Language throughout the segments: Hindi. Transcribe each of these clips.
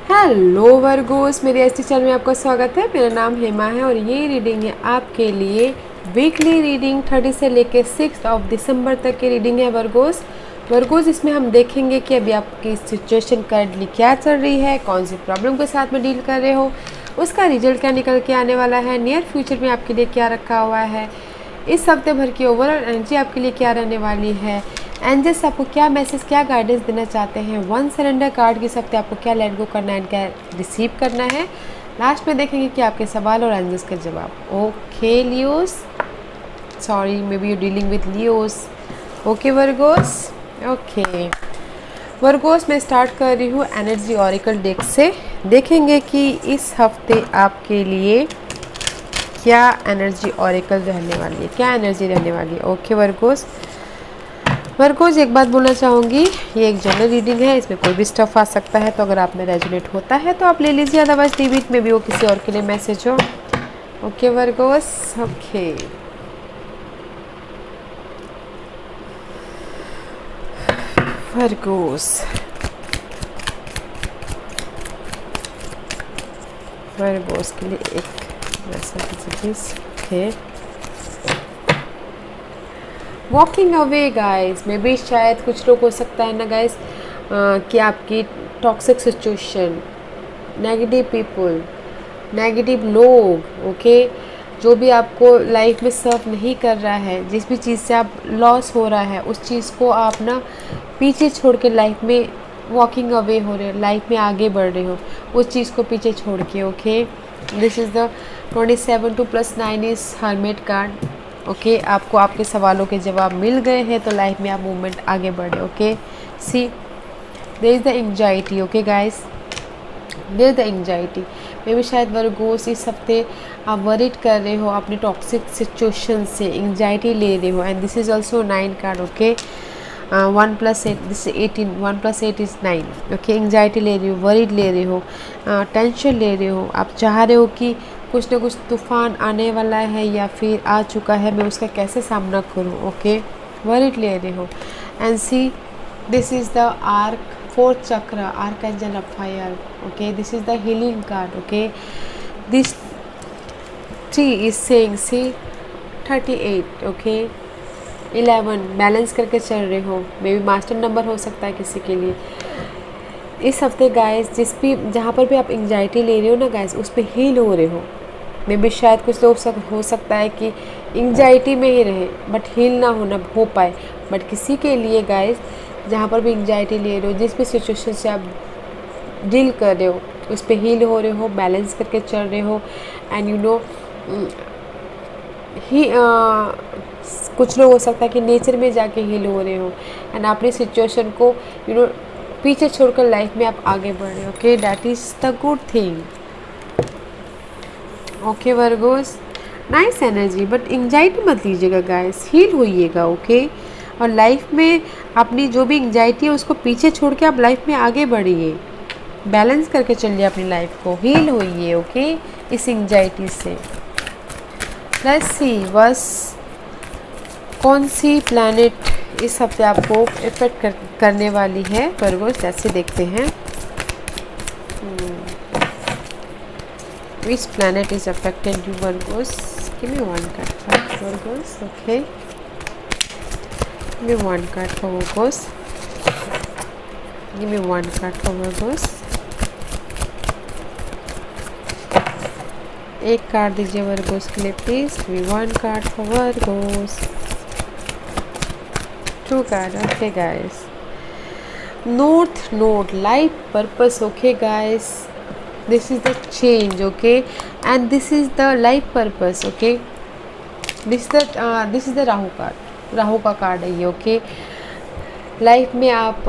हेलो वर्गोस, मेरे एसटी चैनल में आपका स्वागत है। मेरा नाम हेमा है और ये रीडिंग है आपके लिए वीकली रीडिंग 30 से लेके 6 दिसंबर तक की रीडिंग है वर्गोस इसमें हम देखेंगे कि अभी आपकी सिचुएशन करंटली क्या चल रही है, कौन सी प्रॉब्लम के साथ में डील कर रहे हो, उसका रिजल्ट क्या निकल के आने वाला है, नियर फ्यूचर में आपके लिए क्या रखा हुआ है, इस हफ्ते भर की ओवरऑल एनर्जी आपके लिए क्या रहने वाली है, एंजल्स आपको क्या मैसेज, क्या गाइडेंस देना चाहते हैं, वन सरेंडर कार्ड की हफ्ते आपको क्या लेट गो करना है एंड क्या रिसीव करना है। लास्ट में देखेंगे कि आपके सवाल और एंजल्स के जवाब। Okay Leos, sorry may be you dealing with Leos. Okay Virgo's, okay Virgo's मैं स्टार्ट कर रही हूँ एनर्जी ऑरिकल डेक से। देखेंगे कि इस हफ्ते आपके लिए क्या एनर्जी ऑरिकल रहने वाली है, क्या एनर्जी रहने वाली है। ओके वर्गोस एक बात बोलना चाहूँगी, ये एक जनरल रीडिंग है, इसमें कोई भी स्टफ आ सकता है, तो अगर आप में रेजोनेट होता है तो आप ले लीजिए, अदरवाइज लीव इट, में भी वो किसी और के लिए मैसेज हो। ओके वर्गोस, ओके वर्गोस के लिए एक message. Okay walking away guys, may be शायद कुछ लोग हो सकता है ना गाइस कि आपकी toxic situation, negative people, negative लोग, ओके जो भी आपको लाइफ में सर्व नहीं कर रहा है, जिस भी चीज़ से आप लॉस हो रहा है, उस चीज़ को आप ना पीछे छोड़ के लाइफ में वॉकिंग अवे हो रहे हो, लाइफ में आगे बढ़ रहे हो, उस चीज़ को पीछे छोड़ के। Okay this is the 27 2 + 9 is hermit card. Okay आपको आपके सवालों के जवाब मिल गए हैं, तो लाइफ में आप मूवमेंट आगे बढ़े। Okay see there is the anxiety. Okay guys, there is the anxiety, may be शायद वर्गोस इस हफ्ते आप वरीड कर रहे हो अपनी टॉक्सिक सिचुएशन से, एंग्जाइटी ले रहे हो, and this is also 9 card. Okay 1 + 8 this 18, 1 + 8 is 9। Okay anxiety ले रहे हो, वरीड ले रहे हो, टेंशन ले रहे हो, आप चाह रहे हो कि कुछ ना कुछ तूफान आने वाला है या फिर आ चुका है, मैं उसका कैसे सामना करूं। ओके वरीड ले रहे हो, and see this is the arc, 4th chakra, archangel Raphael. Okay this is the healing card. Okay this tree is saying see 38। Okay 11 balance करके चल रहे हो, मे बी मास्टर नंबर हो सकता है किसी के लिए इस हफ्ते गाइस। जहाँ पर भी आप एंग्जाइटी ले रहे हो ना गाइस, उस पर हील हो रहे हो। मे बी शायद कुछ लोग हो सकता है कि एंग्जाइटी में ही रहे बट हील ना हो पाए, बट किसी के लिए गाइस जहाँ पर भी एंग्जाइटी ले रहे हो, जिस भी सिचुएशन से आप डील कर रहे हो, उस पर हील हो रहे हो, बैलेंस करके चल रहे हो, एंड यू नो ही कुछ लोग हो सकता है कि नेचर में जाके हील हो रहे हो, एंड अपनी सिचुएशन को यू नो पीछे छोड़कर लाइफ में आप आगे बढ़ रहे हो। Okay that is the good thing. Okay Virgo's nice energy, but anxiety मत लीजिएगा गाइस, हील होइएगा। ओके और लाइफ में अपनी जो भी एंग्जाइटी है उसको पीछे छोड़ के आप लाइफ में आगे बढ़िए, बैलेंस करके चलिए अपनी लाइफ को, हील होइए। ओके इस एंग्जाइटी से। लेट्स सी बस कौन सी प्लैनेट इस हफ्ते आपको इफेक्ट करने वाली है वर्गोस, जैसे देखते हैं which planet is affected you Virgos. Give me one card for Virgos. Okay, give me one card for Virgos. Give me one card for Virgos. एक कार्ड दीजिए वर्गोस के लिए please. Give me one card for Virgo's. 2 card. Okay guys, north node, life purpose. Okay guys, this is the change. Okay, and this is the life purpose. Okay, this is the Rahu card, Rahu का कार्ड है ये। ओके लाइफ में आप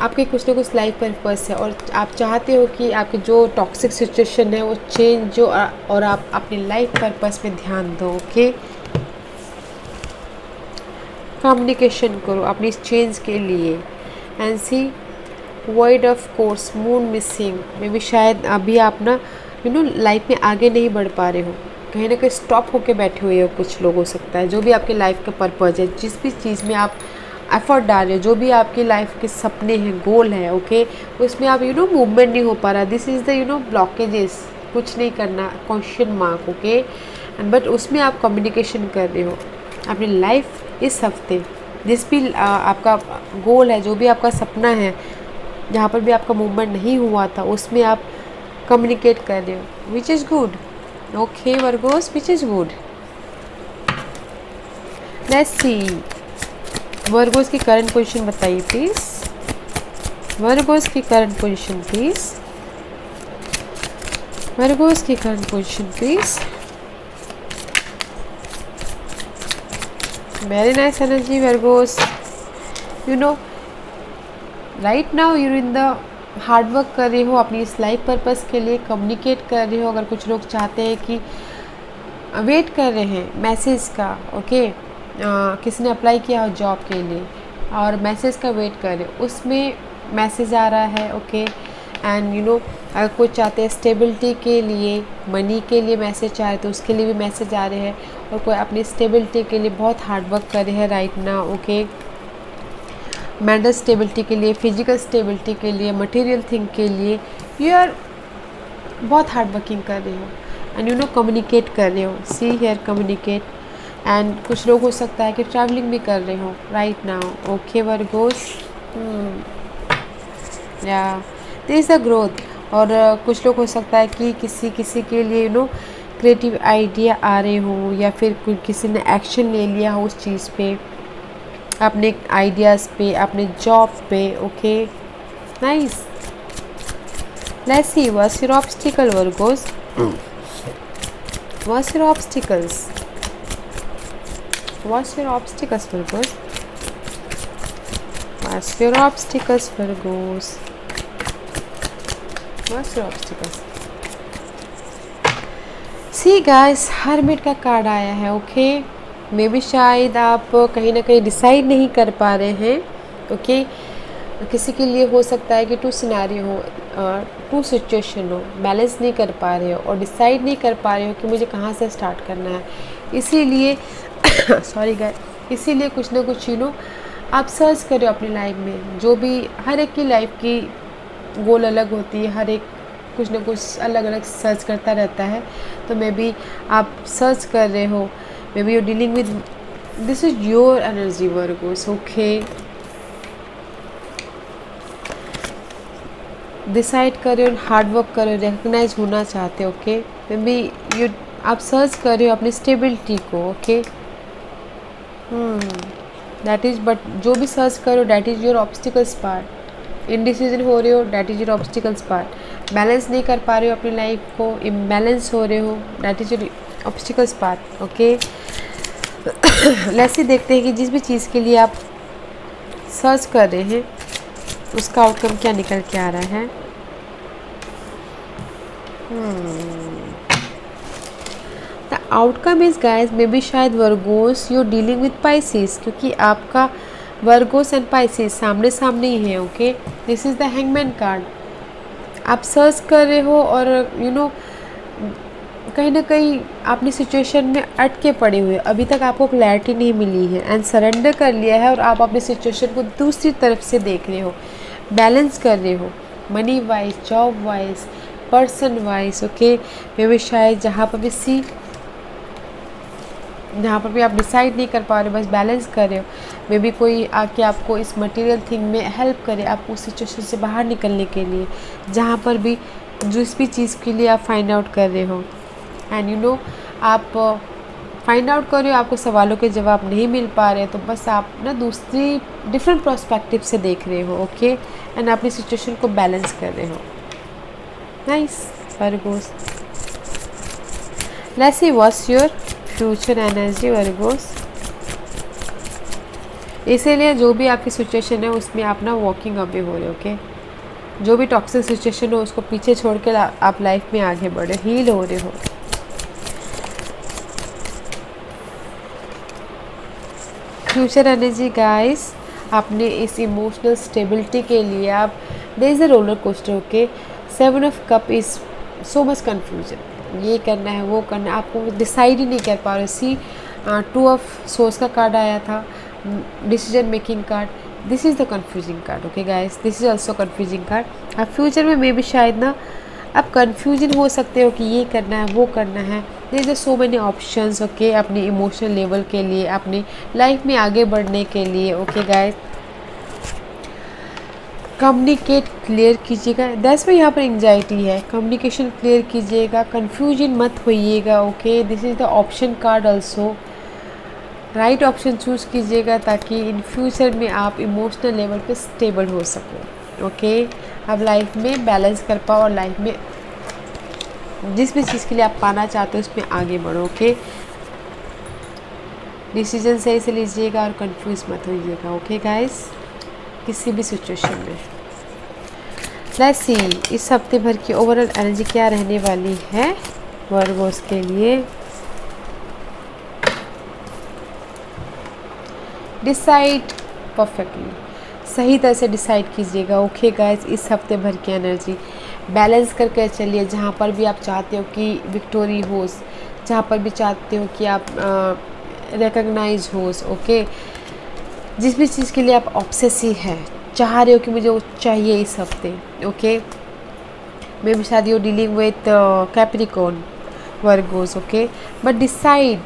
आपके कुछ ना कुछ लाइफ पर्पस है, और आप चाहते हो कि आपकी जो टॉक्सिक सिचुएशन है वो चेंज जो, और आप अपनी लाइफ पर्पस में ध्यान दो। ओके कम्युनिकेशन करो अपनी इस चेंज के लिए, and see void of course, moon missing, may be शायद अभी आप ना लाइफ में आगे नहीं बढ़ पा रहे हो, कहीं ना कहीं स्टॉप होके बैठे हुए हो कुछ लोग, हो सकता है जो भी आपके लाइफ का पर्पज़ है, जिस भी चीज़ में आप एफर्ट डाल रहे हो, जो भी आपकी लाइफ के सपने हैं, गोल है, ओके, उसमें आप मूवमेंट नहीं हो पा रहा, दिस इज़ द ब्लॉकेजेस, कुछ नहीं करना, question mark, okay. And but उसमें आप कम्युनिकेशन कर रहे हो अपनी लाइफ इस हफ्ते, जिस भी आपका गोल है, जो भी आपका सपना है, जहाँ पर भी आपका मूवमेंट नहीं हुआ था, उसमें आप कम्युनिकेट कर रहे हो, which is good, okay Virgo's, which is good. Let's see Virgo's की करंट पोजीशन बताइए प्लीज़, वर्गोस की करंट पोजीशन प्लीज़, वर्गोस की current position please. Very nice energy Virgo's, right now you're in the hard work कर रहे हो अपनी इस लाइफ पर्पस के लिए, कम्युनिकेट कर रहे हो। अगर कुछ लोग चाहते हैं कि वेट कर रहे हैं मैसेज का, ओके, किसी ने अप्लाई किया हो जॉब के लिए और मैसेज का वेट कर रहे हो, उसमें मैसेज आ रहा है, ओके। एंड अगर कोई चाहते हैं स्टेबिलिटी के लिए, मनी के लिए मैसेज चाहे तो उसके लिए भी मैसेज आ रहे हैं, और कोई अपनी स्टेबिलिटी के लिए बहुत हार्ड वर्क कर रहे हैं right now, okay, mental stability के लिए, फिजिकल स्टेबिलिटी के लिए, मटेरियल थिंग के लिए, यू आर बहुत हार्ड वर्किंग कर रहे हो एंड कम्युनिकेट कर रहे हो, सी हियर कम्युनिकेट। एंड कुछ लोग हो सकता है कि ट्रैवलिंग भी कर रहे हो राइट नाउ, ओके वर्गोस, या दिस इज़ द ग्रोथ। और कुछ लोग हो सकता है कि किसी के लिए क्रिएटिव आइडिया आ रहे हो, या फिर किसी ने एक्शन ले लिया हो उस चीज़ पे, अपने आइडियाज़ पे, अपने जॉब पे, okay, nice. Let's see what's your obstacle Virgo's, what's your obstacles, what's your obstacles Virgo's, what's your obstacles Virgo's, what's your obstacles. See guys, hermit का कार्ड आया है, ओके। मे भी शायद आप कहीं ना कहीं डिसाइड नहीं कर पा रहे हैं, ओके। किसी के लिए हो सकता है कि टू सिनेरियो हो, टू सिचुएशन हो, बैलेंस नहीं कर पा रहे हो और डिसाइड नहीं कर पा रहे हो कि मुझे कहाँ से स्टार्ट करना है, इसीलिए सॉरी गाइस, इसीलिए कुछ ना कुछ आप सर्च करो अपनी लाइफ में। जो भी हर एक की लाइफ की गोल अलग होती है, हर एक कुछ ना कुछ अलग अलग सर्च करता रहता है, तो मे बी आप सर्च कर रहे हो, may be you dealing with, this is your energy Virgo's, okay. Decide करो, हार्ड वर्क करो, रिकग्नाइज होना चाहते हो, ओके। मे बी यू आप सर्च कर रहे हो अपनी स्टेबिलिटी को, ओके, दैट इज़, बट जो भी सर्च करो that is your obstacles part. Indecision हो रहे हो, that is your obstacles part. Balance नहीं कर पा रहे हो अपनी लाइफ को, इम्बैलेंस हो रहे हो, that is your obstacles part, okay. Let's देखते हैं कि जिस भी चीज़ के लिए आप सर्च कर रहे हैं उसका आउटकम क्या निकल के आ रहा है। The outcome is guys, may B शायद Virgos you dealing with Pisces, क्योंकि आपका वर्गोस एंड पाइसिस सामने सामने ही है, okay. This is the hangman card. आप सर्च कर रहे हो और कहीं ना कहीं अपनी सिचुएशन में अटके पड़े हुए, अभी तक आपको क्लैरिटी नहीं मिली है एंड सरेंडर कर लिया है, और आप अपनी सिचुएशन को दूसरी तरफ से देख रहे हो, बैलेंस कर रहे हो, money wise, job wise, person wise, okay. May be शायद जहाँ पर भी आप डिसाइड नहीं कर पा रहे हो, बस बैलेंस कर रहे हो। मे बी कोई आके आपको इस मटेरियल थिंग में हेल्प करे, आपको उस सिचुएशन से बाहर निकलने के लिए, जहाँ पर भी जिस भी चीज़ के लिए आप फाइंड आउट कर रहे हो। एंड आप फाइंड आउट कर रहे हो, आपको सवालों के जवाब नहीं मिल पा रहे, तो बस आप ना दूसरी डिफरेंट पर्सपेक्टिव से देख रहे हो, ओके, एंड अपनी सिचुएशन को बैलेंस कर रहे हो। Nice Virgo's. Let's see what's your future energy Virgo's. इसीलिए जो भी आपकी सिचुएशन है उसमें आप ना वॉकिंग अवे हो रहे हो, ओके। जो भी टॉक्सिक सिचुएशन हो उसको पीछे छोड़ के आप लाइफ में आगे बढ़े, हील हो रहे हो। फ्यूचर एनर्जी गाइस, आपने इस इमोशनल स्टेबिलिटी के लिए आप, there is a roller coaster, okay. 7 of cup is so much confusion, ये करना है वो करना है, आपको डिसाइड ही नहीं कर पा रहे। सी 2 ऑफ सोर्स का कार्ड आया था, decision making card, this is the confusing card. Okay guys, this is also confusing card. अब फ्यूचर में मे भी शायद ना आप कन्फ्यूजन हो सकते हो कि ये करना है वो करना है। There is so many options. Okay, अपनी इमोशनल लेवल के लिए, अपनी लाइफ में आगे बढ़ने के लिए। ओके गाइस, कम्युनिकेट क्लियर कीजिएगा। दैट्स में यहाँ पर एंजाइटी है, कम्युनिकेशन क्लियर कीजिएगा, कन्फ्यूजन मत होइएगा। Okay, this is the option card also. Right option choose कीजिएगा ताकि इन फ्यूचर में आप इमोशनल लेवल पे स्टेबल हो सको। ओके, अब लाइफ में बैलेंस कर पाओ और लाइफ में जिस भी चीज़ के लिए आप पाना चाहते हो उसमें आगे बढ़ो। ओके, डिसीजन सही से लीजिएगा और कंफ्यूज मत होइएगा। ओके गाइस, किसी भी सिचुएशन में। लेट्स सी इस हफ्ते भर की ओवरऑल एनर्जी क्या रहने वाली है वर्गोस के लिए। डिसाइड परफेक्टली, सही तरह से डिसाइड कीजिएगा। ओके गाइस, इस हफ्ते भर की एनर्जी बैलेंस करके चलिए। जहाँ पर भी आप चाहते हो कि विक्टोरी हो, जहाँ पर भी चाहते हो कि आप रिकॉग्नाइज हो। ओके, जिस भी चीज़ के लिए आप ऑब्सेसिव है, चाह रहे हो कि मुझे वो चाहिए इस हफ्ते। ओके, मे बी शायद you dealing with Capricorn Virgo's. Okay, but decide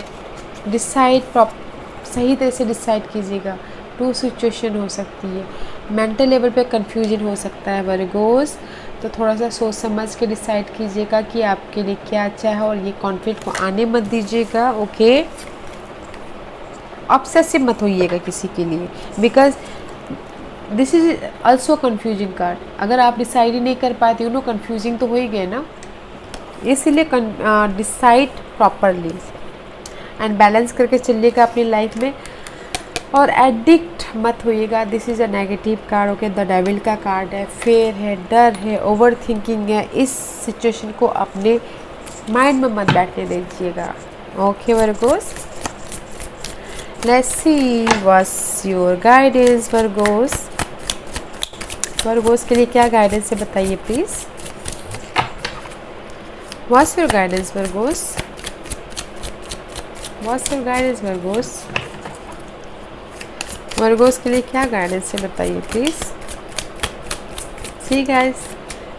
सही तरह से डिसाइड कीजिएगा। टू सिचुएशन हो सकती है, मेंटल लेवल पे कंफ्यूजन हो सकता है वर्गोस, तो थोड़ा सा सोच समझ के डिसाइड कीजिएगा कि आपके लिए क्या अच्छा है और ये कॉन्फ्लिक्ट को आने मत दीजिएगा। ओके, ऑब्सेसिव मत होइएगा किसी के लिए, because this is also confusing card. अगर आप डिसाइड ही नहीं कर पाते, कन्फ्यूजिंग तो हो ही गए ना, इसीलिए डिसाइड प्रॉपरली एंड बैलेंस करके चलिएगा अपनी लाइफ में और एडिक्ट मत होइएगा। This is a negative card. Okay, the devil का कार्ड है, फेयर है, डर है, ओवर थिंकिंग है। इस सिचुएशन को अपने माइंड में मत बैठने दीजिएगा। Okay Virgo's, let's see what's your guidance Virgo's. Virgo's के लिए क्या गाइडेंस है बताइए please. What's your guidance Virgo's, what's your guidance Virgo's. Virgo's के लिए क्या गाइडेंस है बताइए प्लीज़। सी गाइस,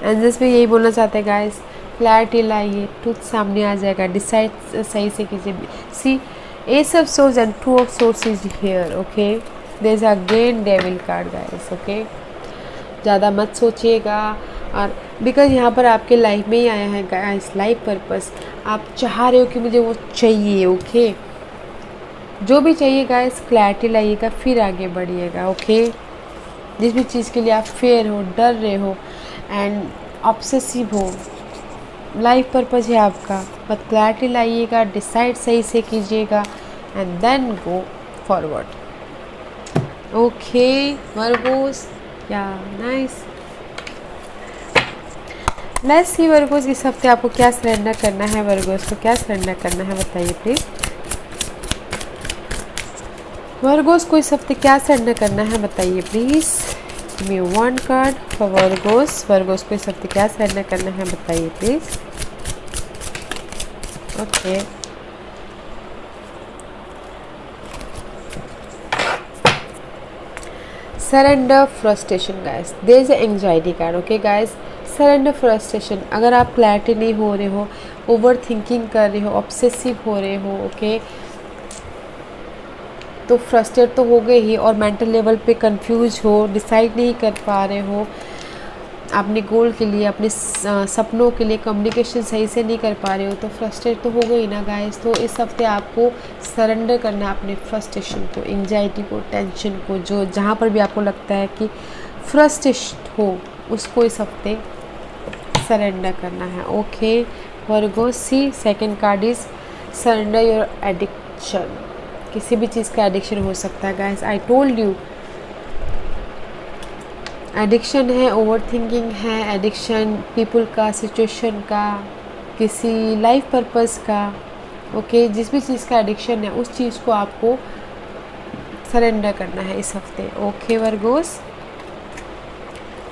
एंजल्स भी यही बोलना चाहते हैं गाइस, क्लैरिटी लाइए, ट्रूथ सामने आ जाएगा, डिसाइड सही से कीजिए। सी एस of swords and two of swords is here. Okay, there is again devil card guys. Okay, ज़्यादा मत सोचिएगा, और बिकॉज यहाँ पर आपके लाइफ में ही आया है गाइस, लाइफ पर्पस। आप चाह रहे हो कि मुझे वो चाहिए। ओके, जो भी चाहिए गाइस, क्लैरिटी लाइएगा, फिर आगे बढ़िएगा। ओके, जिस भी चीज़ के लिए आप फेयर हो, डर रहे हो एंड ऑब्सेसिव हो, लाइफ पर्पस है आपका, बट क्लैरिटी लाइएगा, डिसाइड सही से कीजिएगा and then go forward. Okay Virgos, या नाइस। लेट्स सी वर्गोस, इस हफ्ते आपको क्या सरेंडर करना है। वर्गोस को क्या सरेंडर करना है बताइए प्लीज़। वर्गोस को इस हफ्ते क्या सरेंडर करना है बताइए please. Me one card for Virgos. Virgos को इस हफ्ते क्या सरेंडर करना है बताइए please. Okay, surrender frustration guys, there is anxiety card. Okay guys, surrender frustration, अगर आप क्लैरिटी नहीं हो रहे हो, ओवर थिंकिंग कर रहे हो, ऑब्सेसिव हो रहे हो, ओके, तो फ्रस्ट्रेट तो हो गए ही, और मेंटल लेवल पे कंफ्यूज हो, डिसाइड नहीं कर पा रहे हो अपने गोल के लिए, अपने सपनों के लिए कम्युनिकेशन सही से नहीं कर पा रहे हो, तो फ्रस्ट्रेट तो हो गई ना गाइस। तो इस हफ्ते आपको सरेंडर करना है अपने फ्रस्ट्रेशन को, एंजाइटी को, टेंशन को, जो जहाँ पर भी आपको लगता है कि फ्रस्ट्रेशन हो, उसको इस हफ्ते सरेंडर करना है। Okay Virgo, see second card is surrender your addiction. किसी भी चीज़ का एडिक्शन हो सकता है guys, I told you, addiction है, ओवर थिंकिंग है, एडिक्शन पीपल का, सिचुएशन का, किसी लाइफ पर्पस का। ओके, जिस भी चीज़ का एडिक्शन है उस चीज़ को आपको सरेंडर करना है इस हफ्ते। Okay Virgos,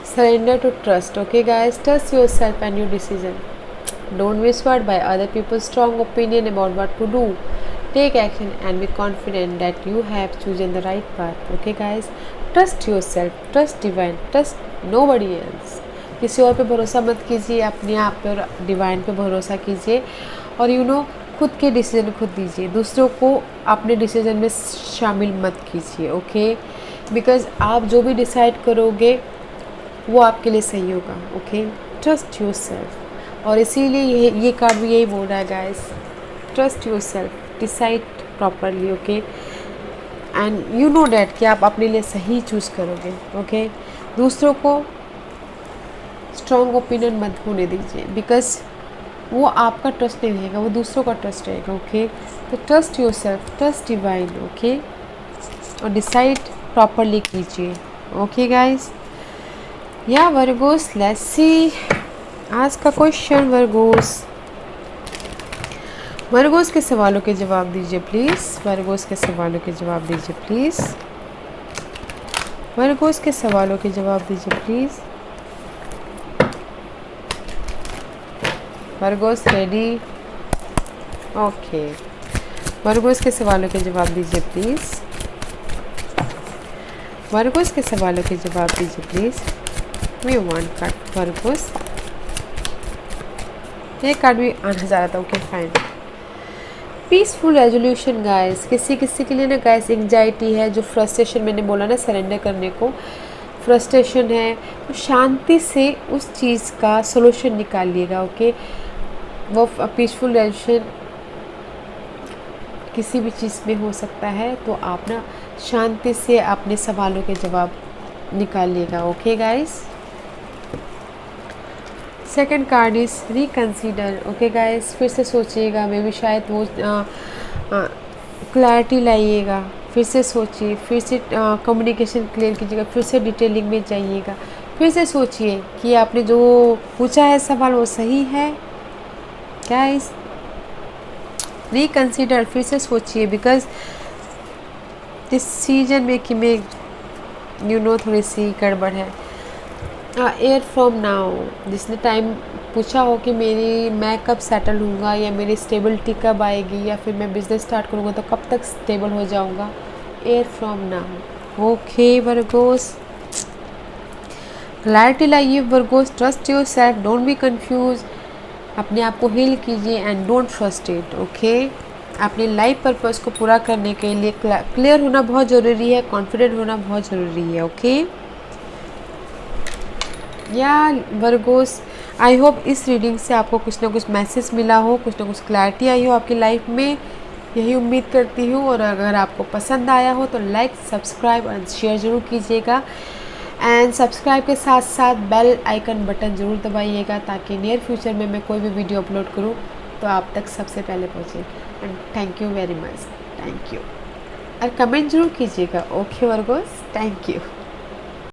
surrender to trust. Okay guys, trust yourself and your decision, don't be swayed by other people's strong opinion about what to do, Take action and be confident that you have chosen the right path. Okay guys, trust yourself, trust divine, trust nobody else. किसी और पे भरोसा मत कीजिए, अपने आप पे और डिवाइन पे भरोसा कीजिए। और खुद के डिसीजन खुद लीजिए, दूसरों को अपने डिसीजन में शामिल मत कीजिए। ओके, बिकॉज आप जो भी डिसाइड करोगे वो आपके लिए सही होगा। Okay, trust your self. और इसीलिए ये कार्ड भी यही बोल रहा है guys, trust your self, decide properly. Okay, and you know that कि आप अपने लिए सही चूज़ करोगे। ओके, दूसरों को स्ट्रॉन्ग ओपिनियन मत होने दीजिए, बिकॉज वो आपका ट्रस्ट नहीं रहेगा, वो दूसरों का ट्रस्ट रहेगा। ओके, तो trust your self, trust divine. Okay, और डिसाइड प्रॉपरली कीजिए। ओके गाइस, या वर्गोस, लेट्स सी आज का क्वेश्चन। वर्गोस के सवालों के जवाब दीजिए प्लीज़। वर्गोस के सवालों के जवाब दीजिए प्लीज़। वर्गोस के सवालों के जवाब दीजिए please. Virgo's ready? Okay, Virgo's के सवालों के जवाब दीजिए प्लीज़। वर्गोस के सवालों के जवाब दीजिए please. We want card Virgos. ये कार्ड भी आना जा रहा था। Okay fine. Peaceful resolution guys, किसी के लिए ना गाइस एंग्जाइटी है, जो फ्रस्ट्रेशन मैंने बोला ना सरेंडर करने को, फ्रस्ट्रेशन है, तो शांति से उस चीज़ का सोल्यूशन निकालिएगा। ओके, वो पीसफुल रेजोल्यूशन किसी भी चीज़ में हो सकता है, तो आप ना शांति से अपने सवालों के जवाब निकालिएगा। Okay guys, second card is reconsider. Okay guys, फिर से सोचिएगा, मे भी शायद वो क्लैरिटी लाइएगा, फिर से सोचिए, फिर से कम्युनिकेशन क्लियर कीजिएगा, फिर से डिटेलिंग में जाइएगा, फिर से सोचिए कि आपने जो पूछा है सवाल वो सही है। गाइस, रिकंसीडर, फिर से सोचिए, बिकॉज डिसीजन मेकिंग में थोड़ी सी गड़बड़ है। एयर फ्रॉम नाउ, जिसने टाइम पूछा हो कि मैं कब सेटल हूँगा, या मेरी स्टेबिलिटी कब आएगी, या फिर मैं बिज़नेस स्टार्ट करूँगा तो कब तक स्टेबल हो जाऊँगा। A year from now. Okay Virgos, clarity लाइए Virgos, trust yourself, don't be confuse, अपने आप को हील कीजिए एंड डोंट फ्रस्ट्रेट। ओके, अपनी लाइफ पर्पस को पूरा करने के लिए क्लियर होना बहुत ज़रूरी है, कॉन्फिडेंट होना बहुत ज़रूरी है। ओके या वर्गोस, आई होप इस रीडिंग से आपको कुछ ना कुछ मैसेज मिला हो, कुछ ना कुछ क्लैरिटी आई हो आपकी लाइफ में, यही उम्मीद करती हूँ। और अगर आपको पसंद आया हो तो लाइक, सब्सक्राइब और शेयर ज़रूर कीजिएगा, एंड सब्सक्राइब के साथ साथ बेल आइकन बटन ज़रूर दबाइएगा, ताकि नियर फ्यूचर में मैं कोई भी वीडियो अपलोड करूँ तो आप तक सबसे पहले पहुँचे। And thank you very much, thank you, और कमेंट ज़रूर कीजिएगा। Okay Virgo's, thank you.